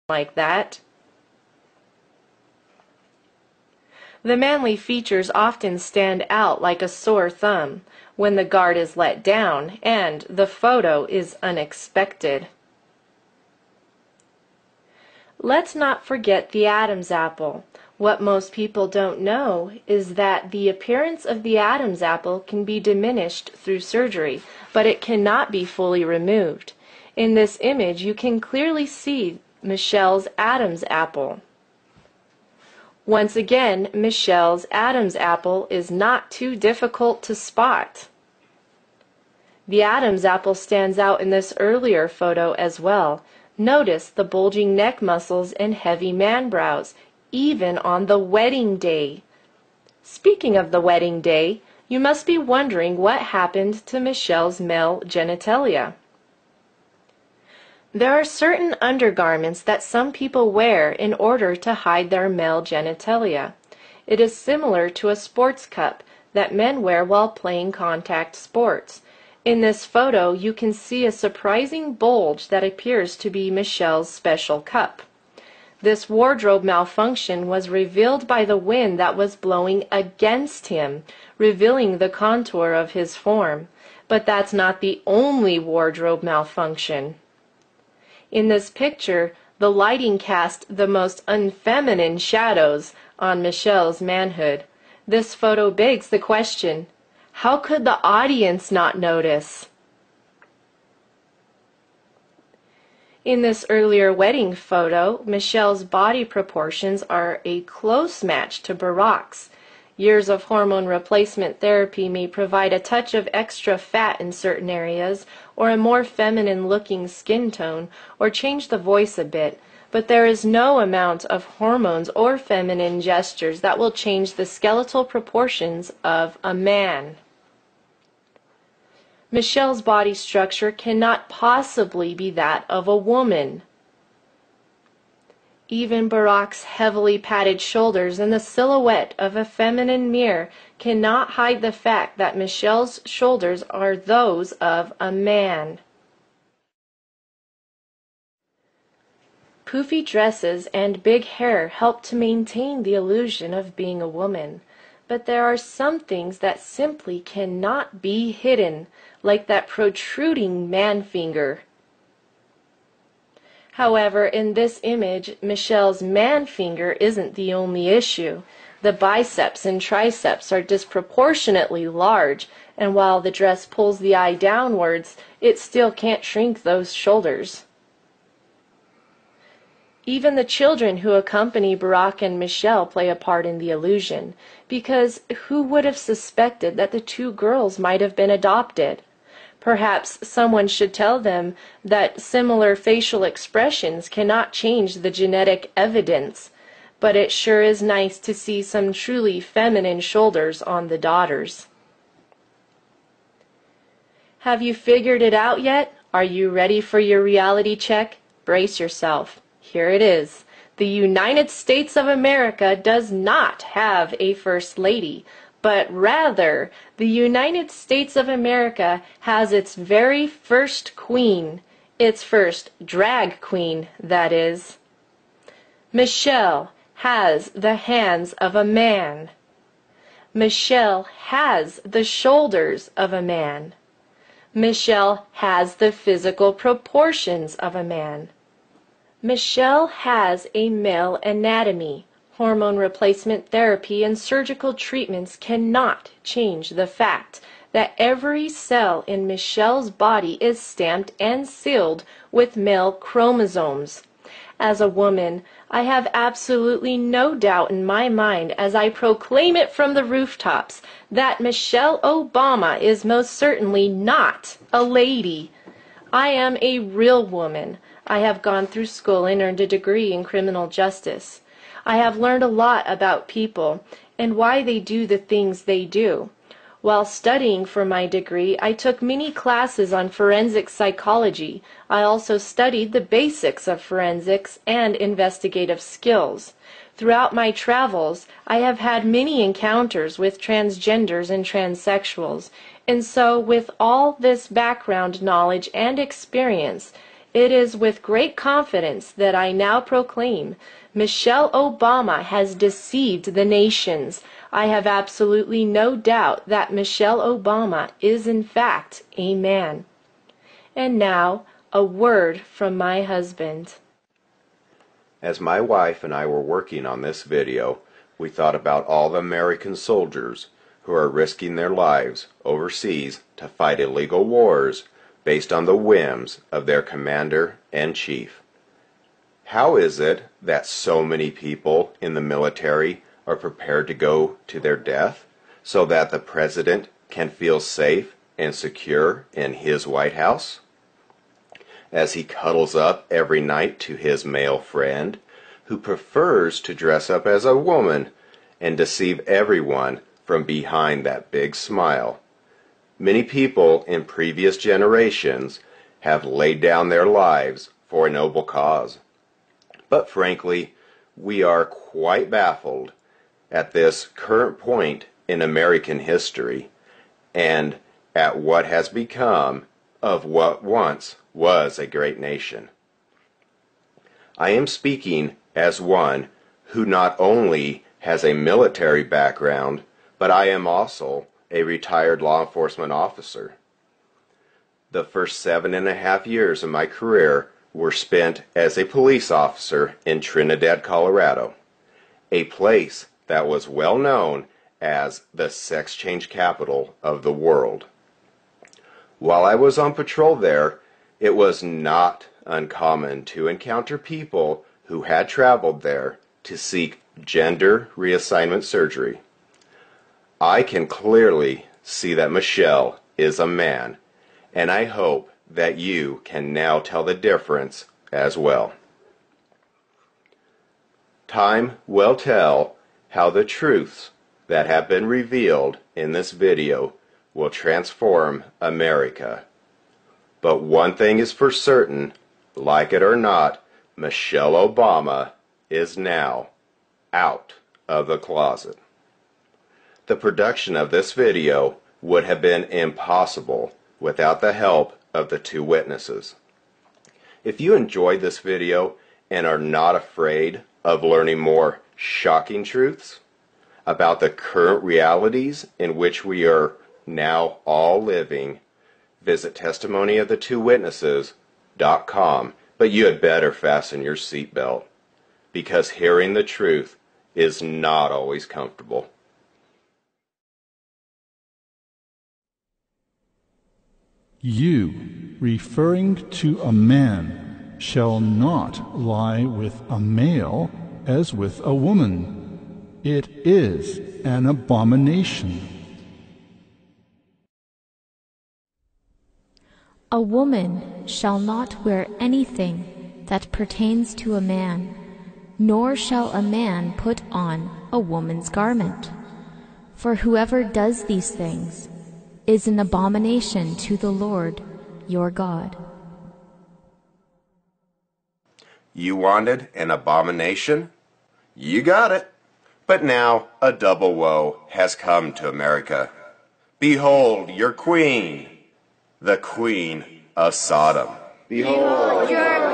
like that. The manly features often stand out like a sore thumb when the guard is let down and the photo is unexpected. Let's not forget the Adam's apple. What most people don't know is that the appearance of the Adam's apple can be diminished through surgery, but it cannot be fully removed. In this image, you can clearly see Michelle's Adam's apple. Once again, Michelle's Adam's apple is not too difficult to spot. The Adam's apple stands out in this earlier photo as well. Notice the bulging neck muscles and heavy man brows, even on the wedding day. Speaking of the wedding day, you must be wondering what happened to Michelle's male genitalia. There are certain undergarments that some people wear in order to hide their male genitalia. It is similar to a sports cup that men wear while playing contact sports. In this photo, you can see a surprising bulge that appears to be Michelle's special cup. This wardrobe malfunction was revealed by the wind that was blowing against him, revealing the contour of his form. But that's not the only wardrobe malfunction. In this picture, the lighting cast the most unfeminine shadows on Michelle's manhood. This photo begs the question, how could the audience not notice? In this earlier wedding photo, Michelle's body proportions are a close match to Barack's. Years of hormone replacement therapy may provide a touch of extra fat in certain areas, or a more feminine-looking skin tone, or change the voice a bit, but there is no amount of hormones or feminine gestures that will change the skeletal proportions of a man. Michelle's body structure cannot possibly be that of a woman. Even Barack's heavily padded shoulders and the silhouette of a feminine mirror cannot hide the fact that Michelle's shoulders are those of a man. Poofy dresses and big hair help to maintain the illusion of being a woman, but there are some things that simply cannot be hidden, like that protruding man finger. However, in this image, Michelle's man finger isn't the only issue. The biceps and triceps are disproportionately large, and while the dress pulls the eye downwards, it still can't shrink those shoulders. Even the children who accompany Barack and Michelle play a part in the illusion, because who would have suspected that the two girls might have been adopted? Perhaps someone should tell them that similar facial expressions cannot change the genetic evidence, but it sure is nice to see some truly feminine shoulders on the daughters. Have you figured it out yet? Are you ready for your reality check? Brace yourself. Here it is. The United States of America does not have a First Lady, but rather, the United States of America has its very first queen, its first drag queen, that is. Michelle has the hands of a man. Michelle has the shoulders of a man. Michelle has the physical proportions of a man. Michelle has a male anatomy. Hormone replacement therapy and surgical treatments cannot change the fact that every cell in Michelle's body is stamped and sealed with male chromosomes. As a woman, I have absolutely no doubt in my mind as I proclaim it from the rooftops that Michelle Obama is most certainly not a lady. I am a real woman. I have gone through school and earned a degree in criminal justice. I have learned a lot about people and why they do the things they do. While studying for my degree, I took many classes on forensic psychology. I also studied the basics of forensics and investigative skills. Throughout my travels, I have had many encounters with transgenders and transsexuals, and so with all this background knowledge and experience, It is with great confidence that I now proclaim Michelle Obama has deceived the nations. I have absolutely no doubt that Michelle Obama is in fact a man. And now, a word from my husband. As my wife and I were working on this video, we thought about all the American soldiers who are risking their lives overseas to fight illegal wars based on the whims of their commander-in-chief. How is it that so many people in the military are prepared to go to their death so that the president can feel safe and secure in his White House? As he cuddles up every night to his male friend, who prefers to dress up as a woman and deceive everyone from behind that big smile. Many people in previous generations have laid down their lives for a noble cause. But frankly, we are quite baffled at this current point in American history and at what has become of what once was a great nation. I am speaking as one who not only has a military background, but I am also a retired law enforcement officer. The first 7.5 years of my career were spent as a police officer in Trinidad, Colorado, a place that was well known as the sex change capital of the world. While I was on patrol there, it was not uncommon to encounter people who had traveled there to seek gender reassignment surgery. I can clearly see that Michelle is a man, and I hope that you can now tell the difference as well. Time will tell how the truths that have been revealed in this video will transform America. But one thing is for certain, like it or not, Michelle Obama is now out of the closet. The production of this video would have been impossible without the help of the two witnesses. If you enjoyed this video and are not afraid of learning more shocking truths about the current realities in which we are now all living, visit testimonyofthetwowitnesses.com, but you had better fasten your seatbelt, because hearing the truth is not always comfortable. You, referring to a man, shall not lie with a male as with a woman. It is an abomination. A woman shall not wear anything that pertains to a man, nor shall a man put on a woman's garment. For whoever does these things is an abomination to the Lord your God. You wanted an abomination? You got it. But now a double woe has come to America. Behold your queen, the queen of Sodom. Behold your